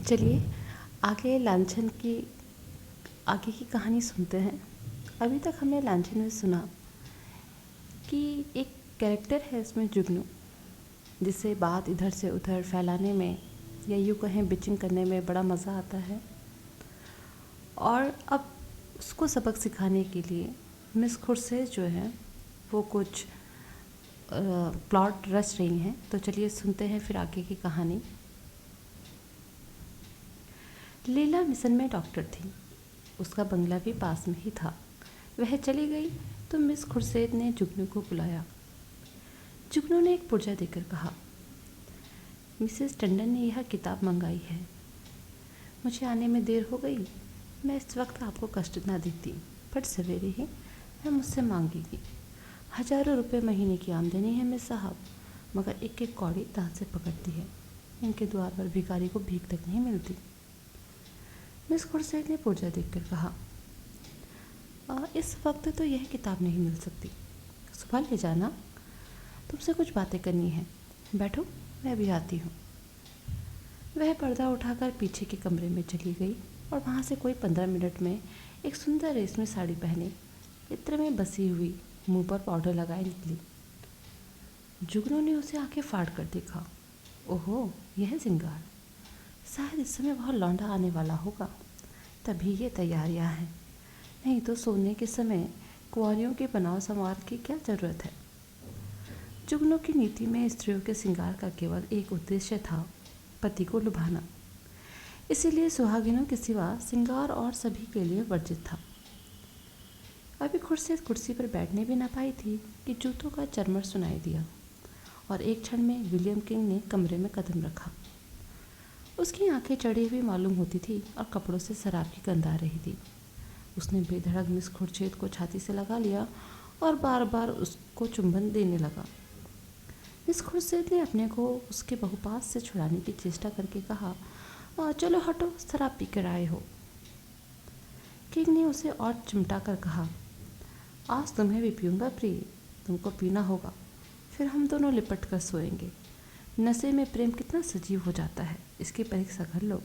चलिए आगे लांछन की आगे की कहानी सुनते हैं। अभी तक हमने लांछन में सुना कि एक कैरेक्टर है इसमें जुगनू, जिसे बात इधर से उधर फैलाने में या यूँ कहें बिचिंग करने में बड़ा मज़ा आता है। और अब उसको सबक सिखाने के लिए मिस खुर्सेज जो है वो कुछ प्लॉट रच रही हैं। तो चलिए सुनते हैं फिर आगे की कहानी। लीला मिशन में डॉक्टर थी। उसका बंगला भी पास में ही था। वह चली गई तो मिस खुर्सेद ने जुगनू को बुलाया। जुगनू ने एक पुर्जा देकर कहा, मिसेस टंडन ने यह किताब मंगाई है। मुझे आने में देर हो गई। मैं इस वक्त आपको कष्ट ना देती, पर सवेरे ही मैं मुझसे मांगेगी। हज़ारों रुपए महीने की आमदनी है मिस साहब, मगर एक एक कौड़ी दांत से पकड़ती है। इनके द्वार पर भिखारी को भीख तक नहीं मिलती। मिस खुर्सेद ने पुर्जा देखकर कहा, इस वक्त तो यह किताब नहीं मिल सकती। सुबह ले जाना, तुमसे कुछ बातें करनी है। बैठो, मैं अभी आती हूँ। वह पर्दा उठाकर पीछे के कमरे में चली गई और वहाँ से कोई 15 मिनट में एक सुंदर रेशमी साड़ी पहने, इत्र में बसी हुई, मुंह पर पाउडर लगाए निकली। जुगनू ने उसे आंखें फाड़ कर देखा। ओहो, यह श्रृंगार! शायद इस समय वह लौंडा आने वाला होगा, तभी ये तैयारियां हैं। नहीं तो सोने के समय कुंवारियों के बनाव संवार की क्या ज़रूरत है। जुगनू की नीति में स्त्रियों के श्रृंगार का केवल एक उद्देश्य था, पति को लुभाना। इसीलिए सुहागिनों के सिवा श्रृंगार और सभी के लिए वर्जित था। अभी खुर्शीद कुर्सी पर बैठने भी न पाई थी कि जूतों का चरमर सुनाई दिया और एक क्षण में विलियम किंग ने कमरे में कदम रखा। उसकी आंखें चढ़ी हुई मालूम होती थी और कपड़ों से शराब की गंध आ रही थी। उसने बेधड़क मिस खुर्शीद को छाती से लगा लिया और बार बार उसको चुंबन देने लगा। मिस खुर्शीद ने अपने को उसके बहुपास से छुड़ाने की चेष्टा करके कहा, चलो हटो, शराब पी कर आए हो। किंग ने उसे और चिमटा कर कहा, आज तुम्हें भी पीऊँगा प्रिय, तुमको पीना होगा, फिर हम दोनों लिपट कर सोएंगे। नशे में प्रेम कितना सजीव हो जाता है, इसकी परीक्षा कर लो।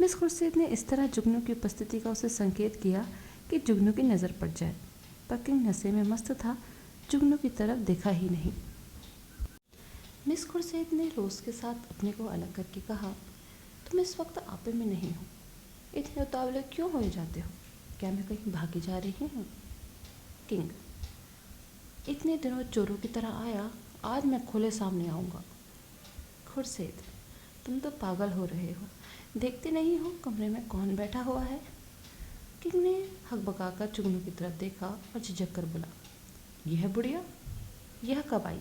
मिस खुर्शीद ने इस तरह जुगनू की उपस्थिति का उसे संकेत किया कि जुगनू की नज़र पड़ जाए, पर किंग नशे में मस्त था, जुगनू की तरफ देखा ही नहीं। मिस खुर्शीद ने रोज़ के साथ अपने को अलग करके कहा, तुम इस वक्त आपे में नहीं हो, इतने उतावले क्यों हो जाते हो? क्या मैं कहीं भागी जा रही हूँ? किंग, इतने दिनों चोरों की तरह आया, आज मैं खुले सामने आऊँगा। खुर्शीद, तुम तो पागल हो रहे हो, देखते नहीं हो कमरे में कौन बैठा हुआ है? किंग ने हकबकाकर जुगनू की तरफ देखा और झिझक कर बोला, यह बुढ़िया, यह कब आई?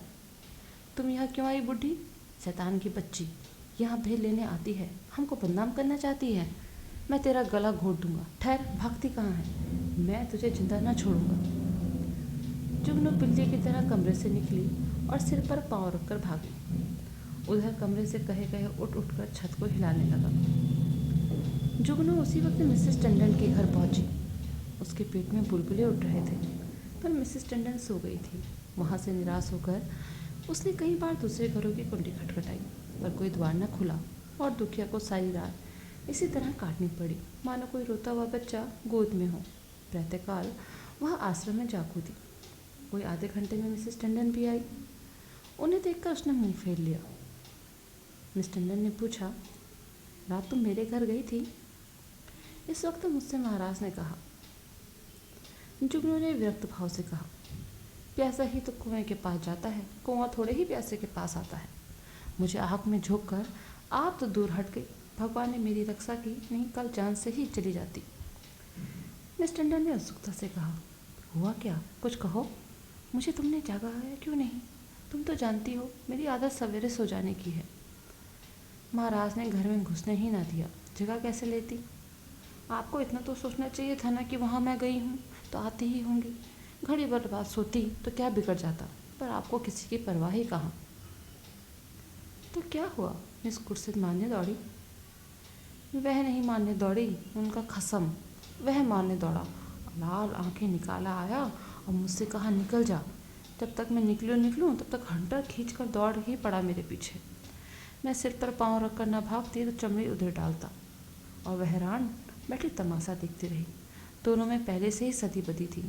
तुम यहाँ क्यों आई बुढ़ी? शैतान की बच्ची, यहाँ भेद लेने आती है, हमको बदनाम करना चाहती है। मैं तेरा गला घोट दूंगा। ठहर, भागती कहाँ है? मैं तुझे जिंदा न छोड़ूंगा। जुगनू बिल्ली की तरह कमरे से निकली और सिर पर पाँव रखकर भागी। उधर कमरे से कहे कहे उठ उठकर छत को हिलाने लगा। जुगनू उसी वक्त मिसेस टंडन के घर पहुंची। उसके पेट में बुलबुले उठ रहे थे, पर मिसेस टंडन सो गई थी। वहाँ से निराश होकर उसने कई बार दूसरे घरों की कुंडी खटखटाई, पर कोई द्वार न खुला और दुखिया को सारी रात इसी तरह काटनी पड़ी, मानो कोई रोता हुआ बच्चा गोद में हो। प्रातःकाल वह आश्रम में जा कूदी। कोई आधे घंटे में मिसेस टंडन भी आई। उन्हें देखकर उसने मुंह फेर लिया। मिस टंडन ने पूछा, रात तुम मेरे घर गई थी? इस वक्त मुझसे महाराज ने कहा। जुगनू ने विरक्त भाव से कहा, प्यासा ही तो कुएं के पास जाता है, कुआं थोड़े ही प्यासे के पास आता है। मुझे आग में झोंक कर आप तो दूर हट गई। भगवान ने मेरी रक्षा की, नहीं कल जान से ही चली जाती। मिस टंडन ने उत्सुकता से कहा, हुआ क्या? कुछ कहो। मुझे तुमने जागाया क्यों नहीं? तुम तो जानती हो मेरी आदत सवेरे सो जाने की है। महाराज ने घर में घुसने ही ना दिया, जगह कैसे लेती? आपको इतना तो सोचना चाहिए था ना कि वहाँ मैं गई हूँ तो आती ही होंगी। घड़ी भर बाद सोती तो क्या बिगड़ जाता, पर आपको किसी की परवाह ही कहाँ। तो क्या हुआ? मिस खुर्शीद मानने दौड़ी। वह नहीं मानने दौड़ी, उनका कसम, वह मानने दौड़ा। लाल आंखें निकाला आया और मुझसे कहा, निकल जा। जब तक मैं निकलूँ तब तक हंटर खींच कर दौड़ ही पड़ा मेरे पीछे। मैं सिर पर पाँव रखकर न भागती तो चमड़ी उधर डालता, और वह हैरान बैठी तमाशा देखती रही। दोनों में पहले से ही सदी बदी थी।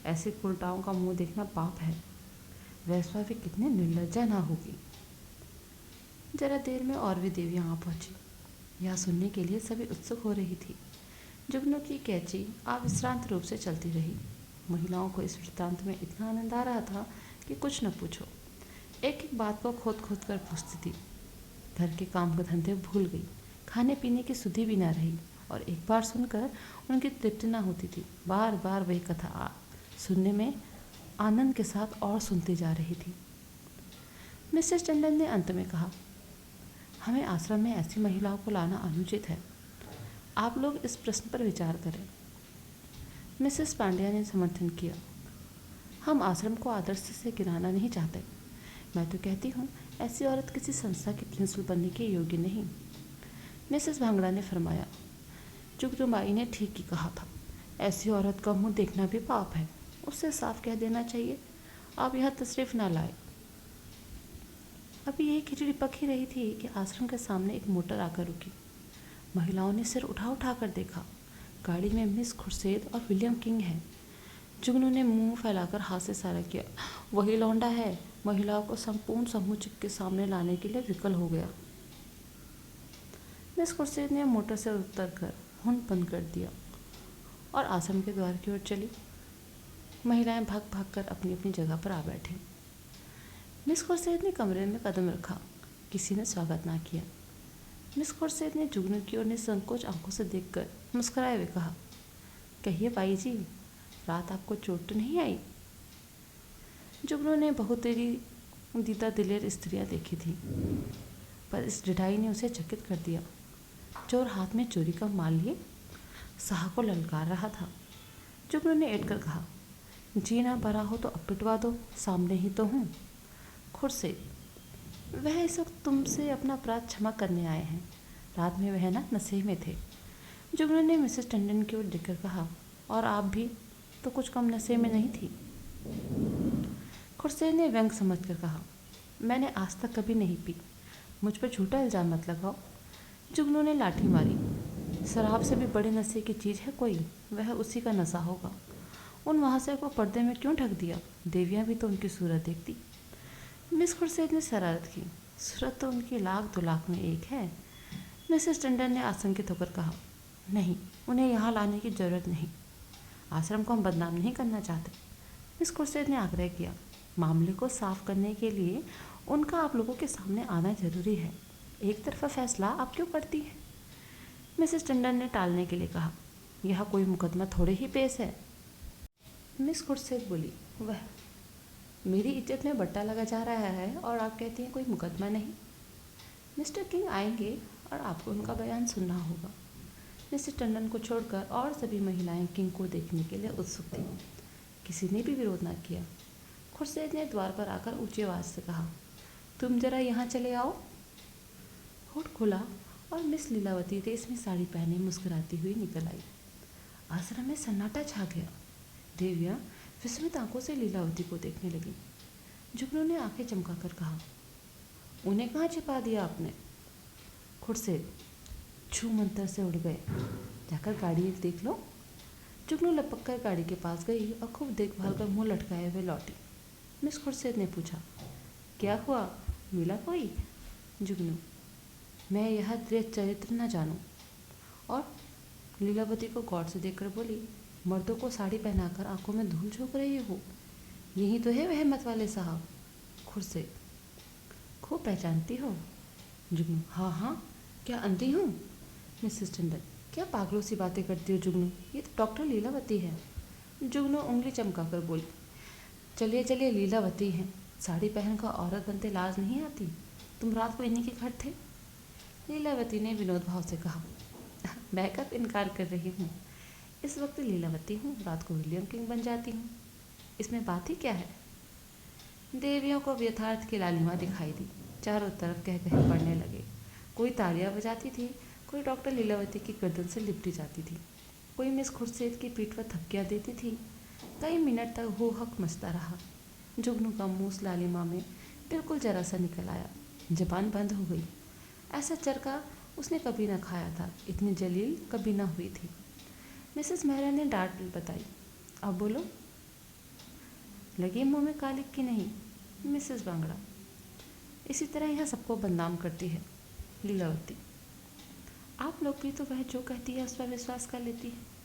ऐसे उल्टाओं का मुंह देखना पाप है। वैश्वा भी कितनी निर्लज्जा ना होगी। जरा देर में और भी देवियाँ आ पहुंची। यह सुनने के लिए सभी उत्सुक हो रही थी। जुगनू की कैची अविश्रांत रूप से चलती रही। महिलाओं को इस वृत्तांत में इतना आनंद आ रहा था कि कुछ न पूछो। एक एक बात को खोद खोद कर पूछती थी। घर के काम के धंधे भूल गई, खाने पीने की सुधि भी ना रही, और एक बार सुनकर उनकी तृप्ति ना होती थी। बार बार वही कथा सुनने में आनंद के साथ और सुनती जा रही थी। मिसेस टंडन ने अंत में कहा, हमें आश्रम में ऐसी महिलाओं को लाना अनुचित है। आप लोग इस प्रश्न पर विचार करें। मिसेस पांड्या ने समर्थन किया, हम आश्रम को आदर्श से गिराना नहीं चाहते। मैं तो कहती हूँ ऐसी औरत किसी संस्था की प्रिंसिपल बनने के योग्य नहीं। मिसेस भांगड़ा ने फरमाया, जुगनुबाई ने ठीक ही कहा था। ऐसी औरत का मुंह देखना भी पाप है। उससे साफ कह देना चाहिए, आप यह तशरीफ ना लाए। अभी यही खिचड़ी पक ही रही थी कि आश्रम के सामने एक मोटर आकर रुकी। महिलाओं ने सिर उठा उठा कर देखा। गाड़ी में मिस खुर्शेद और विलियम किंग है। जुगनू ने मुंह फैलाकर हाथ से इशारा किया, वही लौंडा है। महिलाओं को संपूर्ण समूह के सामने लाने के लिए विकल हो गया। मिस खुर्शेद ने मोटर से उतरकर हुन बंद कर दिया और आश्रम के द्वार की ओर चली। महिलाएं भाग भाग कर अपनी अपनी जगह पर आ बैठी। मिस खुर्शेद ने कमरे में कदम रखा। किसी ने स्वागत ना किया। मिस खुर्शेद ने जुगनू की ओर निसंकोच आंखों से देखकर मुस्कुराए हुए कहा, कहिए बाई जी, रात आपको चोट तो नहीं आई? जुगनू ने बहुत तेरी दीदा दिलेर स्त्रियां देखी थी, पर इस ढिठाई ने उसे चकित कर दिया। चोर हाथ में चोरी का माल लिए शाह को ललकार रहा था। जुगनू ने ऐठ कर कहा, जी ना भरा हो तो अब पिटवा दो, सामने ही तो हूँ। खुर्शेद, वह इस वक्त तुमसे अपना अपराध क्षमा करने आए हैं। रात में वह ना नशे में थे। जुगनू ने मिसेस टंडन की ओर देखकर कहा, और आप भी तो कुछ कम नशे में नहीं थी। खुर्शेद ने व्यंग समझ कर कहा, मैंने आज तक कभी नहीं पी। मुझ पर झूठा इल्ज़ाम मत लगाओ। जुगनू ने लाठी मारी। शराब से भी बड़े नशे की चीज़ है कोई, वह उसी का नशा होगा। उन महाशय को पर्दे में क्यों ढक दिया? देवियाँ भी तो उनकी सूरत देखती। मिस खुर्शेद ने शरारत की, सूरत तो उनकी लाख 2 लाख में एक है। मिसेस टंडन ने आशंकित होकर कहा, नहीं, उन्हें यहाँ लाने की जरूरत नहीं। आश्रम को हम बदनाम नहीं करना चाहते। मिस खुर्शेद ने आग्रह किया, मामले को साफ करने के लिए उनका आप लोगों के सामने आना जरूरी है। एक तरफा फैसला आप क्यों करती हैं? मिसेस टंडन ने टालने के लिए कहा, यह कोई मुकदमा थोड़े ही पेश है। मिस खुर्शेद बोली, वह मेरी इज्जत में बट्टा लगा जा रहा है और आप कहती हैं कोई मुकदमा नहीं। मिस्टर किंग आएंगे और आपको उनका बयान सुनना होगा। मिसेस टंडन को छोड़कर और सभी महिलाएं किंग को देखने के लिए उत्सुक थीं। किसी ने भी विरोध न किया। खुर्शेद ने द्वार पर आकर ऊंची आवाज़ से कहा, तुम जरा यहाँ चले आओ। होठ खुला और मिस लीलावती रेशमी साड़ी पहने मुस्कुराती हुई निकल आई। आश्रम में सन्नाटा छा गया। देवियाँ विस्मित आंखों से लीलावती को देखने लगी। जुगनू ने आंखें चमकाकर कहा, उन्हें कहाँ छिपा दिया आपने? खुर्शेद छू मंतर से उड़ गए, जाकर गाड़ी देख लो। जुगनू लपक कर गाड़ी के पास गई और खूब देखभाल कर मुंह लटकाए हुए लौटी। मिस खुर्शेद ने पूछा, क्या हुआ, मिला कोई? जुगनू, मैं यह दृढ़ चरित्र न जानूं। और लीलावती को गौर से देखकर बोली, मर्दों को साड़ी पहनाकर आंखों में धूल झोंक रही हो, यही तो है वह मत वाले साहब। खुर्शेद, खूब पहचानती हो? जुगनू, हाँ हाँ, क्या अंधी हूँ? मिसेस टंडन, क्या पागलों सी बातें करती हो जुगनू, ये तो डॉक्टर लीलावती है। जुगनू उंगली चमकाकर बोली, चलिए चलिए, लीलावती हैं, साड़ी पहनकर औरत बनते लाज नहीं आती। तुम रात को इन्हीं के घर थे? लीलावती ने विनोद भाव से कहा, मैं कब इनकार कर रही हूँ। इस वक्त लीलावती हूँ, रात को विलियम किंग बन जाती हूँ, इसमें बात ही क्या है? देवियों को यथार्थ की लालिमा दिखाई दी। चारों तरफ कह कह पड़ने लगे। कोई तालियां बजाती थी, कोई डॉक्टर लीलावती की गर्दन से लिपटी जाती थी, कोई मिस खुर्शेद की पीठ पर थपकियाँ देती थी। कई मिनट तक हो हक मचता रहा। जुगनू का मुँह उस लालिमा में बिल्कुल जरा सा निकल आया, जबान बंद हो गई। ऐसा चरखा उसने कभी ना खाया था, इतनी जलील कभी ना हुई थी। मिसेस मेहरा ने डांट बताई। अब बोलो। लगी मुंह में कालिक की नहीं, मिसेस बांगड़ा। इसी तरह यह सबको बदनाम करती है लीलावती। आप लोग भी तो वह जो कहती है उस पर विश्वास कर लेती है।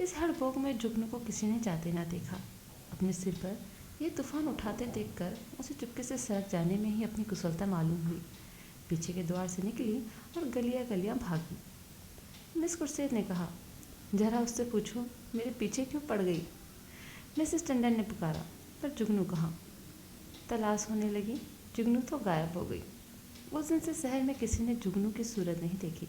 इस हड़बोक में जुगनू को किसी ने जाते ना देखा। अपने सिर पर यह तूफान उठाते देखकर उसे चुपके से सड़क जाने में ही अपनी कुशलता मालूम हुई। पीछे के द्वार से निकली और गलियां गलियां भागी। मिस खुर्शीद ने कहा, जरा उससे पूछो मेरे पीछे क्यों पड़ गई। मिसेस टंडन ने पुकारा, पर जुगनू कहाँ। तलाश होने लगी, जुगनू तो गायब हो गई। उस दिन से शहर में किसी ने जुगनू की सूरत नहीं देखी।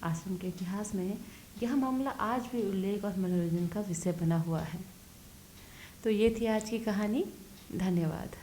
आश्रम के इतिहास में यह मामला आज भी उल्लेख और मनोरंजन का विषय बना हुआ है। तो ये थी आज की कहानी। धन्यवाद।